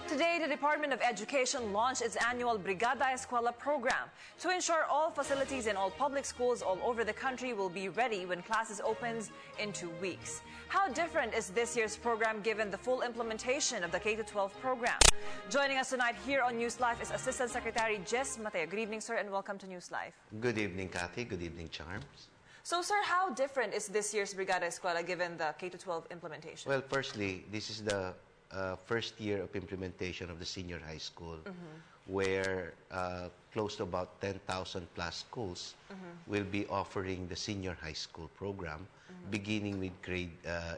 Today, the Department of Education launched its annual Brigada-Eskwela program to ensure all facilities in all public schools all over the country will be ready when classes opens in 2 weeks. How different is this year's program given the full implementation of the K-12 program? Joining us tonight here on NewsLife is Assistant Secretary Jess Mateo. Good evening, sir, and welcome to NewsLife. Good evening, Kathy. Good evening, Charms. So, sir, how different is this year's Brigada-Eskwela given the K-12 implementation? Well, firstly, this is the first year of implementation of the senior high school, where close to about 10,000 plus schools will be offering the senior high school program, beginning with grade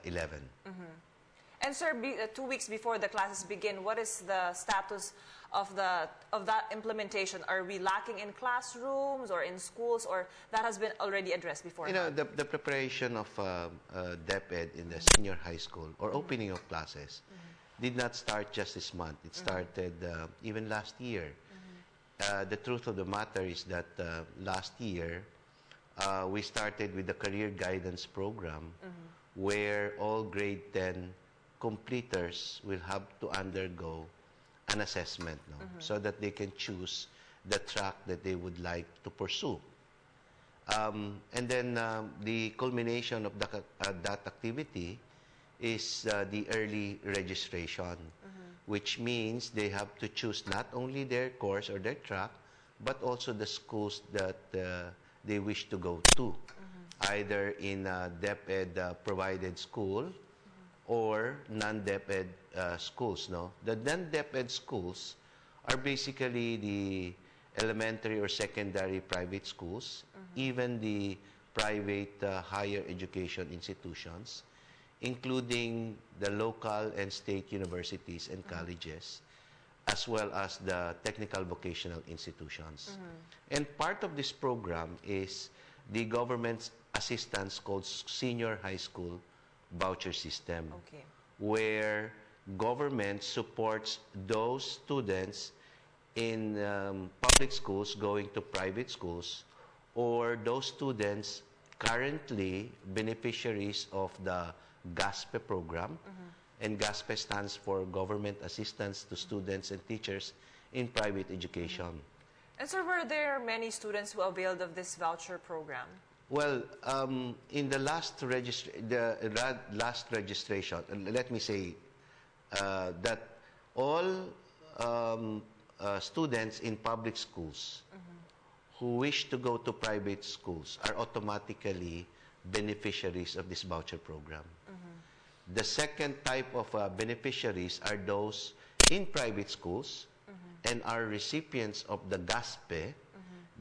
11. And sir, 2 weeks before the classes begin, what is the status of that implementation? Are we lacking in classrooms or in schools, or that has been already addressed before? You know, the preparation of DepEd in the senior high school or opening of classes did not start just this month. It started even last year. The truth of the matter is that last year, we started with the career guidance program where all grade 10 completers will have to undergo an assessment so that they can choose the track that they would like to pursue. And then the culmination of that activity is the early registration, which means they have to choose not only their course or their track, but also the schools that they wish to go to, either in a DepEd provided school or non-DepEd schools. No? The non-DepEd schools are basically the elementary or secondary private schools, even the private higher education institutions, including the local and state universities and colleges, as well as the technical vocational institutions. And part of this program is the government's assistance called Senior High School Voucher System, where government supports those students in public schools going to private schools, or those students currently beneficiaries of the GASPE program, and GASPE stands for Government Assistance to Students and Teachers in Private Education. And so were there many students who availed of this voucher program? Well, in the last registration, let me say that all students in public schools who wish to go to private schools are automatically beneficiaries of this voucher program. The second type of beneficiaries are those in private schools and are recipients of the GASPE.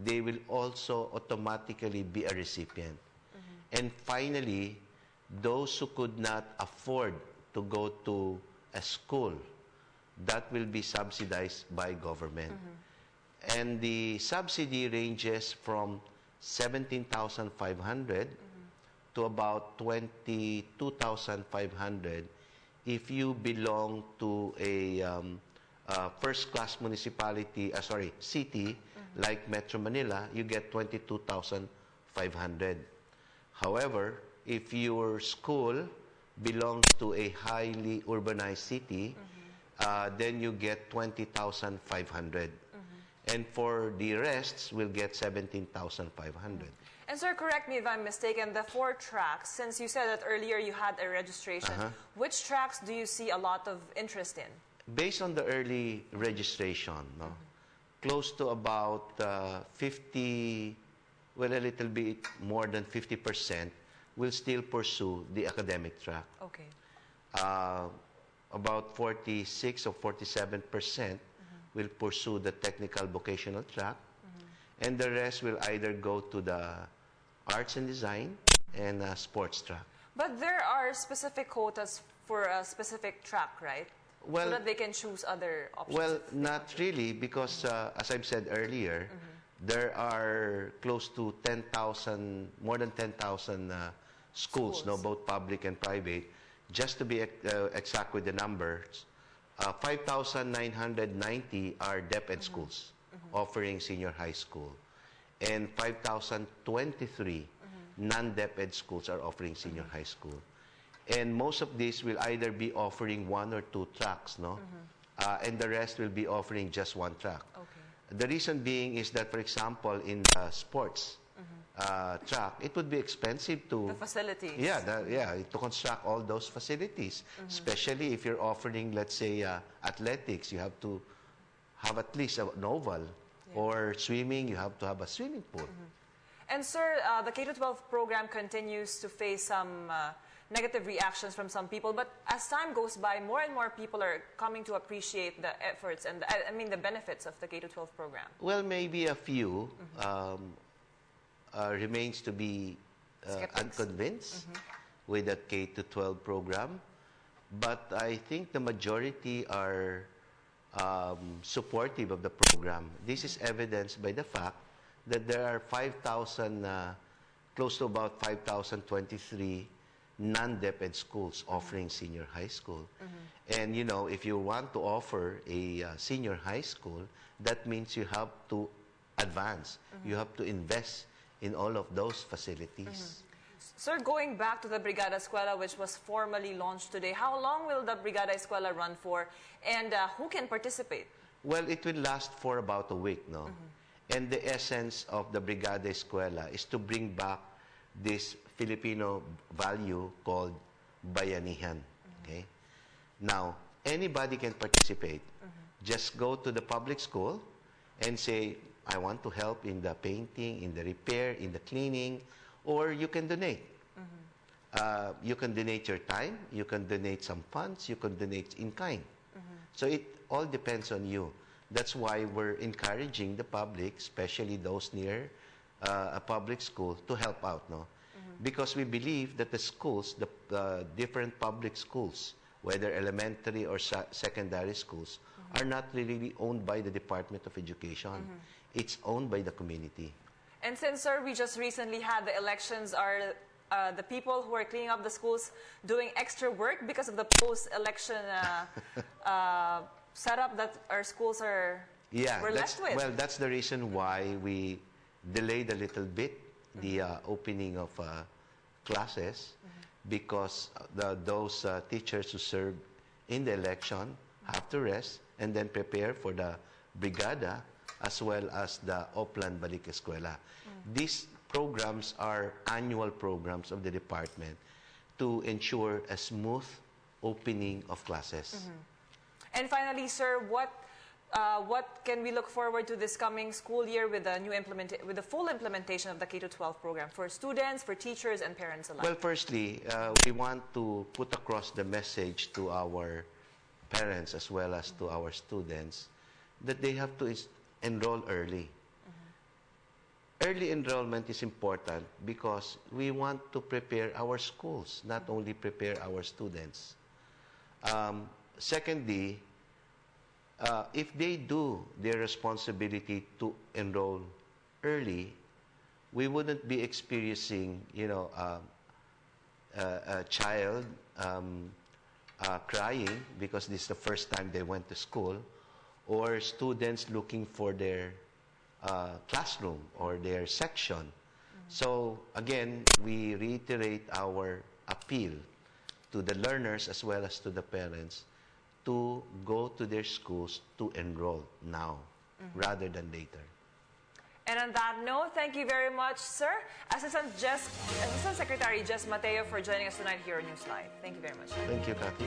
They will also automatically be a recipient. And finally, those who could not afford to go to a school, that will be subsidized by government. And the subsidy ranges from 17,500 to about 22,500 if you belong to a first-class municipality, city, like Metro Manila, you get 22,500. However, if your school belongs to a highly urbanized city, then you get 20,500. And for the rest, we'll get 17,500. And sir, correct me if I'm mistaken, the 4 tracks, since you said that earlier you had a registration, which tracks do you see a lot of interest in? Based on the early registration, close to about 50, well, a little bit more than 50% will still pursue the academic track. About 46 or 47% will pursue the technical vocational track, and the rest will either go to the arts and design and sports track. But there are specific quotas for a specific track, right? Well, so that they can choose other options. Well, not really, because as I've said earlier, there are close to 10,000, more than 10,000 schools, no, both public and private. Just to be exact with the numbers, 5,990 are DepEd schools offering senior high school, and 5,023 non-DepEd schools are offering senior high school. And most of these will either be offering 1 or 2 tracks, no? and the rest will be offering just one track. Okay. The reason being is that, for example, in sports track, it would be expensive to... The facilities. Yeah, to construct all those facilities, especially if you're offering, let's say, athletics, you have to have at least an oval, or swimming, you have to have a swimming pool. And sir, the K-12 program continues to face some negative reactions from some people, but as time goes by, more and more people are coming to appreciate the efforts and the benefits of the K-12 program. Well, maybe a few remains to be unconvinced with that K-12 program, but I think the majority are supportive of the program. This is evidenced by the fact that there are 5,000, close to about 5,023 non-DepEd schools offering senior high school. And, you know, if you want to offer a senior high school, that means you have to advance. You have to invest in all of those facilities. Sir, going back to the Brigada-Eskwela, which was formally launched today, how long will the Brigada-Eskwela run for, and who can participate? Well, it will last for about a week, no? And the essence of the Brigada-Eskwela is to bring back this Filipino value called bayanihan. Okay? Now, anybody can participate. Just go to the public school and say, I want to help in the painting, in the repair, in the cleaning, or you can donate. You can donate your time, you can donate some funds, you can donate in kind. So it all depends on you. That's why we're encouraging the public, especially those near a public school, to help out, no? Because we believe that the schools, the different public schools, whether elementary or secondary schools, are not really owned by the Department of Education. It's owned by the community. And since, sir, we just recently had the elections, are the people who are cleaning up the schools doing extra work because of the post-election setup that our schools were left with? Well, that's the reason why we delayed a little bit the opening of classes, because those teachers who served in the election have to rest and then prepare for the Brigada as well as the Oplan Balik Eskwela. These programs are annual programs of the department to ensure a smooth opening of classes. And finally, sir, what can we look forward to this coming school year with the full implementation of the K-12 program for students, for teachers, and parents alike? Well, firstly, we want to put across the message to our parents as well as to our students that they have to enroll early. Early enrollment is important because we want to prepare our schools, not only prepare our students. Secondly, if they do their responsibility to enroll early, we wouldn't be experiencing, you know, a child crying because this is the first time they went to school, or students looking for their classroom or their section. So again, we reiterate our appeal to the learners as well as to the parents to go to their schools to enroll now rather than later. And on that note, thank you very much, sir, Assistant Secretary Jess Mateo, for joining us tonight here on NewsLife. Thank you very much. Thank you, Kathy.